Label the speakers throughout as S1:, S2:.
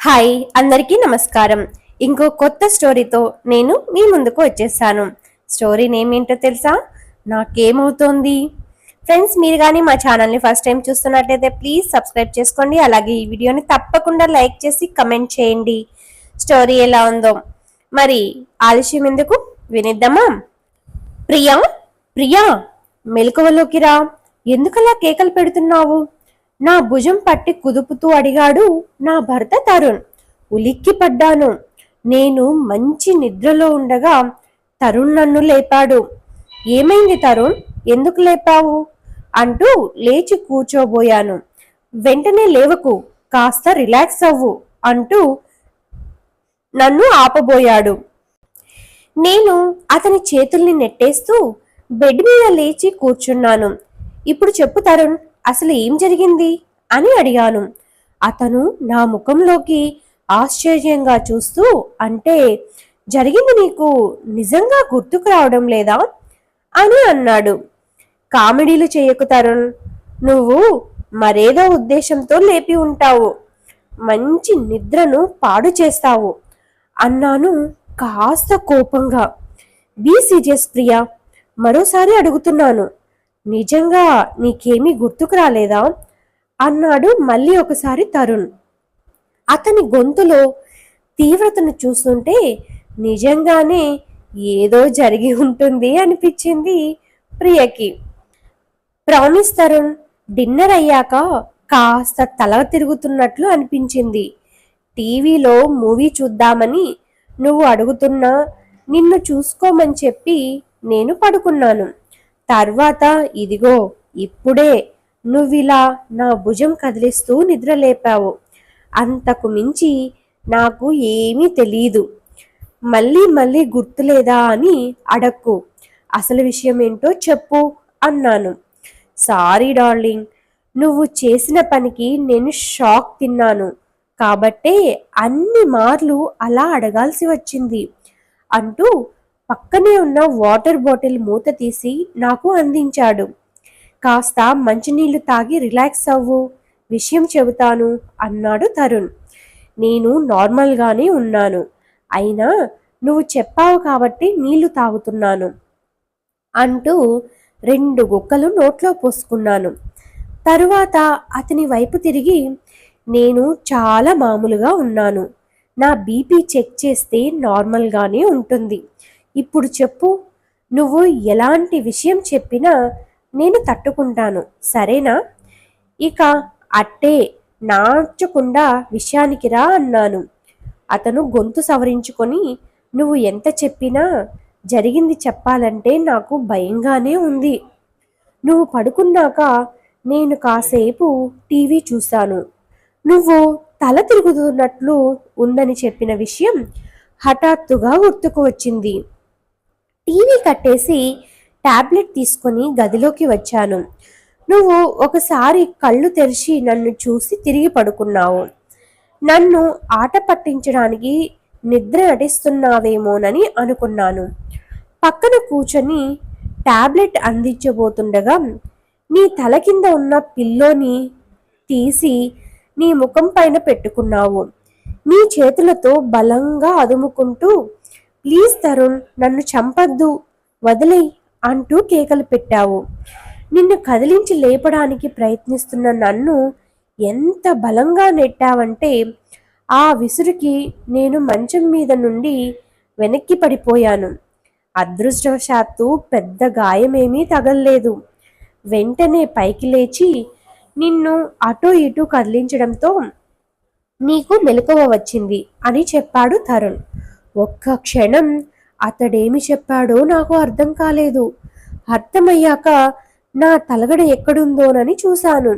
S1: Hi అందరికీ నమస్కారం. ఇంకో కొత్త స్టోరీతో నేను మీ ముందుకు వచ్చేసాను. స్టోరీ నేమ్ ఏంటో తెలుసా? నాకేమవుతోంది. ఫ్రెండ్స్, మీరు కానీ మా ఛానల్ని ఫస్ట్ టైం చూస్తున్నట్లయితే ప్లీజ్ సబ్స్క్రైబ్ చేసుకోండి. అలాగే ఈ వీడియోని తప్పకుండా లైక్ చేసి కమెంట్ చేయండి. స్టోరీ ఎలా ఉందో మరి ఆలస్యం ఎందుకు, వినిద్దామా? ప్రియా, ప్రియా, మెలకువలోకి రా. ఎందుకలా కేకలు పెడుతున్నావు? నా భుజం పట్టి కుదుపుతూ అడిగాడు నా భర్త తరుణ్. ఉలిక్కి పడ్డాను. నేను మంచి నిద్రలో ఉండగా తరుణ్ నన్ను లేపాడు. ఏమైంది తరుణ్, ఎందుకు లేపావు అంటూ లేచి కూర్చోబోయాను. వెంటనే లేవకు, కాస్త రిలాక్స్ అవ్వు అంటూ నన్ను ఆపబోయాడు. నేను అతని చేతుల్ని నెట్టేస్తూ బెడ్ మీద లేచి కూర్చున్నాను. ఇప్పుడు చెప్పు తరుణ్, అసలు ఏం జరిగింది అని అడిగాను. అతను నా ముఖంలోకి ఆశ్చర్యంగా చూస్తూ, అంటే జరిగింది నీకు నిజంగా గుర్తుకు రావడం లేదా అని అన్నాడు. కామెడీలు చేయకు తరుణ్, నువ్వు మరేదో ఉద్దేశంతో లేపి ఉంటావు. మంచి నిద్రను పాడు చేస్తావు అన్నాను కాస్త కోపంగా. బీ సీరియస్ ప్రియా, మరోసారి అడుగుతున్నాను, నిజంగా నీకేమీ గుర్తుకు రాలేదా అన్నాడు మళ్ళీ ఒకసారి తరుణ్. అతని గొంతులో తీవ్రతను చూస్తుంటే నిజంగానే ఏదో జరిగి ఉంటుంది అనిపించింది ప్రియకి. ప్రామిస్ తరుణ్, డిన్నర్ అయ్యాక కాస్త తల తిరుగుతున్నట్లు అనిపించింది. టీవీలో మూవీ చూద్దామని నువ్వు అడుగుతున్నా నిన్ను చూసుకోమని చెప్పి నేను పడుకున్నాను. తర్వాత ఇదిగో ఇప్పుడే నువ్విలా నా భుజం కదిలిస్తూ నిద్రలేపావు. అంతకు మించి నాకు ఏమీ తెలీదు. మళ్ళీ మళ్ళీ గుర్తులేదా అని అడక్కు, అసలు విషయం ఏంటో చెప్పు అన్నాను. సారీ డార్లింగ్, నువ్వు చేసిన పనికి నేను షాక్ తిన్నాను కాబట్టే అన్ని మార్లు అలా అడగాల్సి వచ్చింది అంటూ పక్కనే ఉన్న వాటర్ బాటిల్ మూత తీసి నాకు అందించాడు. కాస్త మంచినీళ్లు తాగి రిలాక్స్ అవ్వు, విషయం చెబుతాను అన్నాడు తరుణ్. నేను నార్మల్గానే ఉన్నాను, అయినా నువ్వు చెప్పావు కాబట్టి నీళ్లు తాగుతున్నాను అంటూ 2 గుక్కలు నోట్లో పోసుకున్నాను. తరువాత అతని వైపు తిరిగి, నేను చాలా మామూలుగా ఉన్నాను. నా బీపీ చెక్ చేస్తే నార్మల్గానే ఉంటుంది. ఇప్పుడు చెప్పు, నువ్వు ఎలాంటి విషయం చెప్పినా నేను తట్టుకుంటాను, సరేనా? ఇక అట్టే నాచకుండా విషయానికి రా అన్నాను. అతను గొంతు సవరించుకొని, నువ్వు ఎంత చెప్పినా జరిగింది చెప్పాలంటే నాకు భయంగానే ఉంది. నువ్వు పడుకున్నాక నేను కాసేపు టీవీ చూశాను. నువ్వు తల తిరుగుతున్నట్లు ఉందని చెప్పిన విషయం హఠాత్తుగా గుర్తుకు వచ్చింది. టీవీ కట్టేసి టాబ్లెట్ తీసుకొని గదిలోకి వచ్చాను. నువ్వు ఒకసారి కళ్ళు తెరిచి నన్ను చూసి తిరిగి పడుకున్నావు. నన్ను ఆట పట్టించడానికి నిద్ర నటిస్తున్నావేమోనని అనుకున్నాను. పక్కన కూర్చొని టాబ్లెట్ అందించబోతుండగా నీ తల కింద ఉన్న పిల్లోని తీసి నీ ముఖం పైన పెట్టుకున్నావు. నీ చేతులతో బలంగా అదుముకుంటూ, ప్లీజ్ తరుణ్, నన్ను చంపద్దు, వదిలేయ్ అంటూ కేకలు పెట్టావు. నిన్ను కదిలించి లేపడానికి ప్రయత్నిస్తున్న నన్ను ఎంత బలంగా నెట్టావంటే ఆ విసురుకి నేను మంచం మీద నుండి వెనక్కి పడిపోయాను. అదృష్టవశాత్తు పెద్ద గాయమేమీ తగల్లేదు. వెంటనే పైకి లేచి నిన్ను అటూ ఇటూ కదిలించడంతో నీకు మెలకువ వచ్చింది అని చెప్పాడు తరుణ్. ఒక్క క్షణం అతడేమి చెప్పాడో నాకు అర్థం కాలేదు. అర్థమయ్యాక నా తలగడ ఎక్కడుందోనని చూశాను.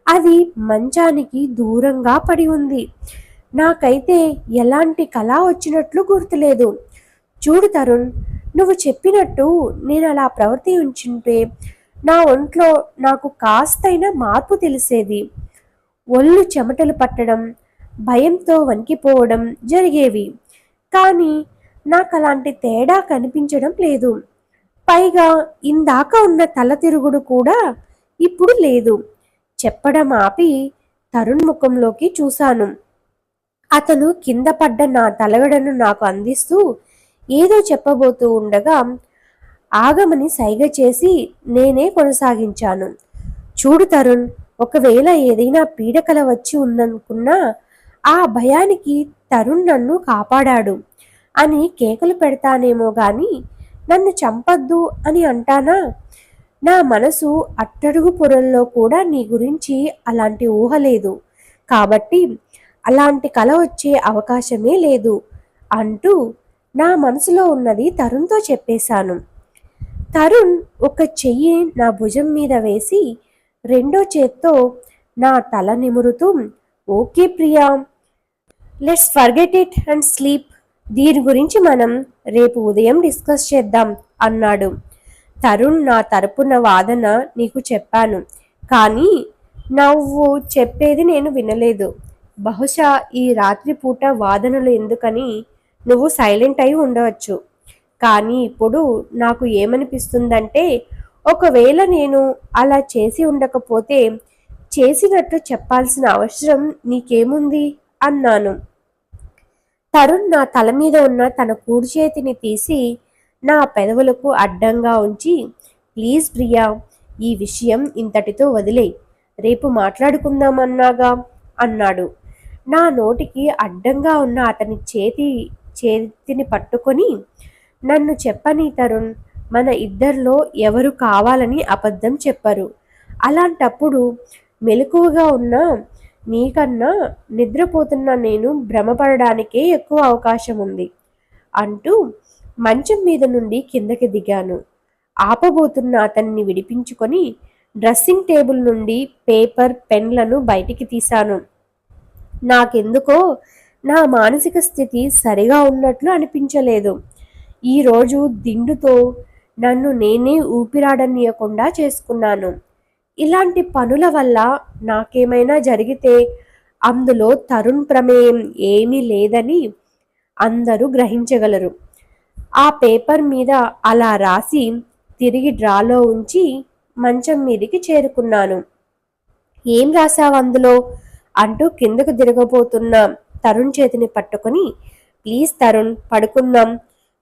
S1: అది మంచానికి దూరంగా పడి ఉంది. నాకైతే ఎలాంటి కళ వచ్చినట్లు గుర్తులేదు. చూడు తరుణ్, నువ్వు చెప్పినట్టు నేను అలా ప్రవర్తించుంటే నా ఒంట్లో నాకు కాస్తైనా మార్పు తెలిసేది. ఒళ్ళు చెమటలు పట్టడం, భయంతో వణికిపోవడం జరిగేవి. కానీ నాకు అలాంటి తేడా కనిపించడం లేదు. పైగా ఇందాక ఉన్న తల తిరుగుడు కూడా ఇప్పుడు లేదు. చెప్పడం ఆపి తరుణ్ ముఖంలోకి చూశాను. అతను కింద పడ్డ నా తలగడను నాకు అందిస్తూ ఏదో చెప్పబోతూ ఉండగా ఆగమని సైగ చేసి నేనే కొనసాగించాను. చూడు తరుణ్, ఒకవేళ ఏదైనా పీడకల వచ్చి ఉందనుకున్నా ఆ భయానికి తరుణ్ నన్ను కాపాడాడు అని కేకలు పెడతానేమో గాని నన్ను చంపద్దు అని అంటానా? నా మనసు అట్టడుగు పొరల్లో కూడా నీ గురించి అలాంటి ఊహ లేదు. కాబట్టి అలాంటి కల వచ్చే అవకాశమే లేదు అంటూ నా మనసులో ఉన్నది తరుణ్తో చెప్పేశాను. తరుణ్ ఒక చెయ్యి నా భుజం మీద వేసి రెండో చేత్తో నా తల నిమురుతూ okay Priya, let's forget it and sleep. దీని గురించి మనం రేపు ఉదయం డిస్కస్ చేద్దాం అన్నాడు. తరుణ్ నా తరపున వాదన నీకు చెప్పాను, కానీ నువ్వు చెప్పేది నేను వినలేదు. బహుశా ఈ రాత్రిపూట వాదనలు ఎందుకని నువ్వు సైలెంట్ అయి ఉండవచ్చు. కానీ ఇప్పుడు నాకు ఏమనిపిస్తుందంటే ఒకవేళ నేను అలా చేసి ఉండకపోతే చేసినట్లు చెప్పాల్సిన అవసరం నీకేముంది అన్నాను. తరుణ్ నా తల మీద ఉన్న తన కుడి చేతిని తీసి నా పెదవులకు అడ్డంగా ఉంచి ప్లీజ్ ప్రియా, ఈ విషయం ఇంతటితో వదిలే, రేపు మాట్లాడుకుందామన్నాగా అన్నాడు. నా నోటికి అడ్డంగా ఉన్న అతని చేతిని పట్టుకొని నన్ను చెప్పని తరుణ్, మన ఇద్దరిలో ఎవరు కావాలని అబద్ధం చెప్పరు. అలాంటప్పుడు మెలకువగా ఉన్న నీకన్నా నిద్రపోతున్న నేను భ్రమపడడానికే ఎక్కువ అవకాశం ఉంది అంటూ మంచం మీద నుండి కిందకి దిగాను. ఆపబోతున్న అతన్ని విడిపించుకొని డ్రెస్సింగ్ టేబుల్ నుండి పేపర్ పెన్లను బయటికి తీశాను. నాకెందుకో నా మానసిక స్థితి సరిగా ఉన్నట్లు అనిపించలేదు. ఈరోజు దిండుతో నన్ను నేనే ఊపిరాడనీయకుండా చేసుకున్నాను. ఇలాంటి పనుల వల్ల నాకేమైనా జరిగితే అందులో తరుణ్ ప్రమేయం ఏమీ లేదని అందరూ గ్రహించగలరు. ఆ పేపర్ మీద అలా రాసి తిరిగి డ్రాలో ఉంచి మంచం మీదికి చేరుకున్నాను. ఏం రాశావు అందులో అంటూ కిందకు దిగబోతున్న తరుణ్ చేతిని పట్టుకొని ప్లీజ్ తరుణ్, పడుకుందాం,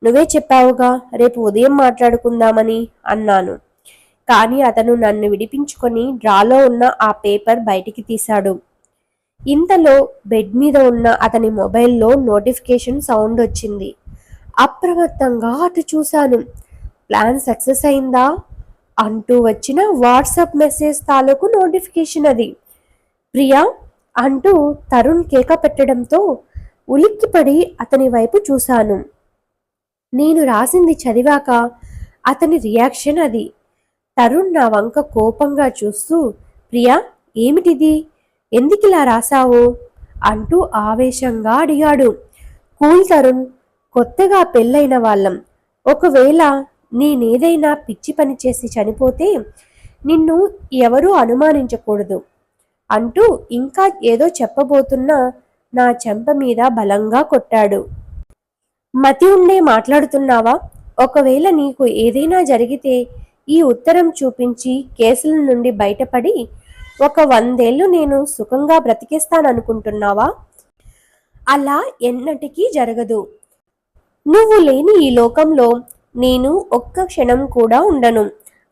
S1: నువ్వే చెప్పావుగా రేపు ఉదయం మాట్లాడుకుందామని అన్నాను. కానీ అతను నన్ను విడిపించుకొని డ్రాలో ఉన్న ఆ పేపర్ బయటికి తీశాడు. ఇంతలో బెడ్ మీద ఉన్న అతని మొబైల్లో నోటిఫికేషన్ సౌండ్ వచ్చింది. అప్రమత్తంగా అటు చూశాను. ప్లాన్ సక్సెస్ అయిందా అంటూ వచ్చిన వాట్సాప్ మెసేజ్ తాలూకు నోటిఫికేషన్ అది. ప్రియా అంటూ తరుణ్ కేక పెట్టడంతో ఉలిక్కిపడి అతని వైపు చూశాను. నేను రాసింది చదివాక అతని రియాక్షన్ అది. తరుణ్ నా వంక కోపంగా చూస్తూ ప్రియా, ఏమిటిది, ఎందుకిలా రాశావు అంటూ ఆవేశంగా అడిగాడు. కూల్ తరుణ్, కొత్తగా పెళ్ళైన వాళ్ళం. ఒకవేళ నేనేదైనా పిచ్చి పని చేసి చనిపోతే నిన్ను ఎవరూ అనుమానించకూడదు అంటూ ఇంకా ఏదో చెప్పబోతున్నా నా చెంప మీద బలంగా కొట్టాడు. మతి ఉండే మాట్లాడుతున్నావా? ఒకవేళ నీకు ఏదైనా జరిగితే ఈ ఉత్తరం చూపించి కేసుల నుండి బయటపడి ఒక 100 ఏళ్ళు నేను సుఖంగా బ్రతికేస్తాననుకుంటున్నావా? అలా ఎన్నటికీ జరగదు. నువ్వు లేని ఈ లోకంలో నేను ఒక్క క్షణం కూడా ఉండను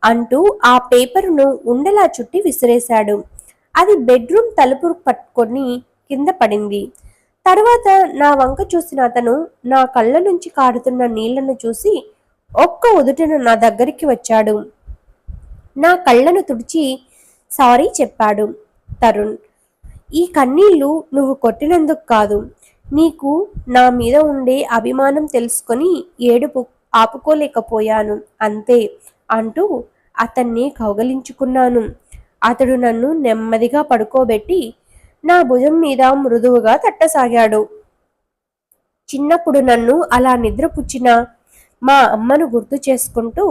S1: అంటూ ఆ పేపరును ఉండలా చుట్టి విసిరేశాడు. అది బెడ్రూమ్ తలుపు పట్టుకొని కింద పడింది. తర్వాత నా వంక చూసిన అతను నా కళ్ళ నుంచి కారుతున్న నీళ్లను చూసి ఒక్క ఉదుటను నా దగ్గరికి వచ్చాడు. నా కళ్ళను తుడిచి సారీ చెప్పాడు. తరుణ్, ఈ కన్నీళ్లు నువ్వు కొట్టినందుకు కాదు, నీకు నా మీద ఉండే అభిమానం తెలుసుకొని ఏడుపు ఆపుకోలేకపోయాను అంతే అంటూ అతన్ని కౌగలించుకున్నాను. అతడు నన్ను నెమ్మదిగా పడుకోబెట్టి నా భుజం మీద మృదువుగా తట్టసాగాడు. చిన్నప్పుడు నన్ను అలా నిద్రపుచ్చిన మా అమ్మను గుర్తు చేసుకుంటూ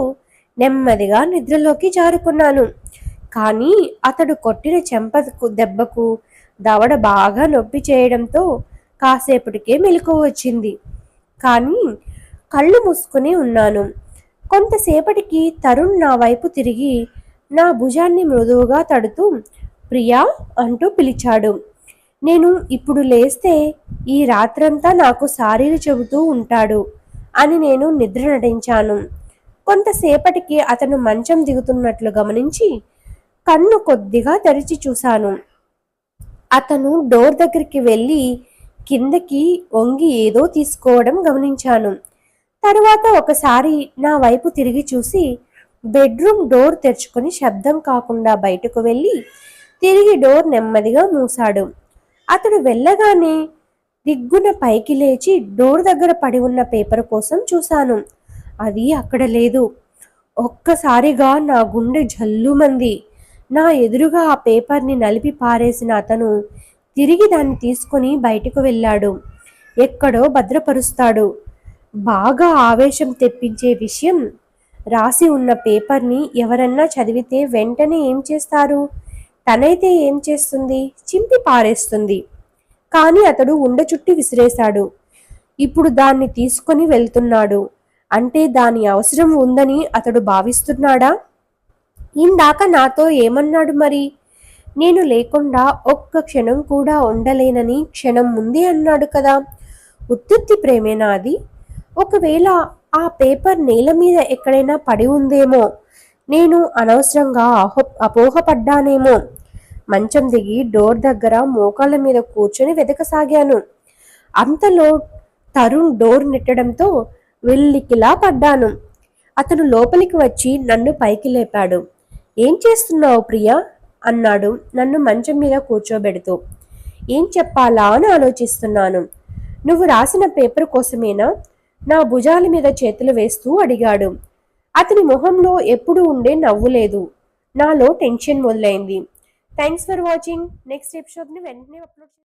S1: నెమ్మదిగా నిద్రలోకి జారుకున్నాను. కానీ అతడు కొట్టిన చెంప దెబ్బకు దవడ బాగా నొప్పి చేయడంతో కాసేపటికే మెలకువ వచ్చింది. కానీ కళ్ళు మూసుకుని ఉన్నాను. కొంతసేపటికి తరుణ్ నా వైపు తిరిగి నా భుజాన్ని మృదువుగా తడుతూ ప్రియా అంటూ పిలిచాడు. నేను ఇప్పుడు లేస్తే ఈ రాత్రంతా నాకు సారీలు చెబుతూ ఉంటాడు అని నేను నిద్ర నటించాను. కొంతసేపటికి అతను మంచం దిగుతున్నట్లు గమనించి కన్ను కొద్దిగా తెరిచి చూశాను. అతను డోర్ దగ్గరికి వెళ్ళి కిందకి వంగి ఏదో తీసుకోవడం గమనించాను. తరువాత ఒకసారి నా వైపు తిరిగి చూసి బెడ్రూమ్ డోర్ తెరుచుకొని శబ్దం కాకుండా బయటకు వెళ్ళి తిరిగి డోర్ నెమ్మదిగా మూశాడు. అతడు వెళ్ళగానే దిగ్గున పైకి లేచి డోర్ దగ్గర పడి ఉన్న పేపర్ కోసం చూశాను. అది అక్కడ లేదు. ఒక్కసారిగా నా గుండె జల్లుమంది. నా ఎదురుగా ఆ పేపర్ని నలిపి పారేసిన అతను తిరిగి దాన్ని తీసుకొని బయటకు వెళ్ళాడు. ఎక్కడో భద్రపరుస్తాడు. బాగా ఆవేశం తెప్పించే విషయం, రాసి ఉన్న పేపర్ని ఎవరన్నా చదివితే వెంటనే ఏం చేస్తారు? తనైతే ఏం చేస్తుంది? చింపి పారేస్తుంది. కానీ అతడు ఉండ చుట్టి విసిరేశాడు. ఇప్పుడు దాన్ని తీసుకొని వెళ్తున్నాడు. అంటే దాని అవసరం ఉందని అతడు భావిస్తున్నాడా? ఇందాక నాతో ఏమన్నాడు మరి? నేను లేకుండా ఒక్క క్షణం కూడా ఉండలేనని క్షణం ముందే అన్నాడు కదా. ఉత్తుత్తి ప్రేమేనా అది? ఒకవేళ ఆ పేపర్ నేల మీద ఎక్కడైనా పడి ఉందేమో, నేను అనవసరంగా అపోహపడ్డానేమో. మంచం దిగి డోర్ దగ్గర మోకాళ్ళ మీద కూర్చొని వెతకసాగాను. అంతలో తరుణ్ డోర్ నెట్టడంతో వెల్లికిలా పడ్డాను. అతను లోపలికి వచ్చి నన్ను పైకి లేపాడు. ఏం చేస్తున్నావు ప్రియా అన్నాడు నన్ను మంచం మీద కూర్చోబెడుతూ. ఏం చెప్పాలా అని ఆలోచిస్తున్నాను. నువ్వు రాసిన పేపర్ కోసమేనా? నా భుజాల మీద చేతులు వేస్తూ అడిగాడు. అతని మొహంలో ఎప్పుడూ ఉండే నవ్వు లేదు. నాలో టెన్షన్ మొదలైంది. Thanks for watching. నెక్స్ట్ ఎపిసోడ్ని వెంటనే అప్లోడ్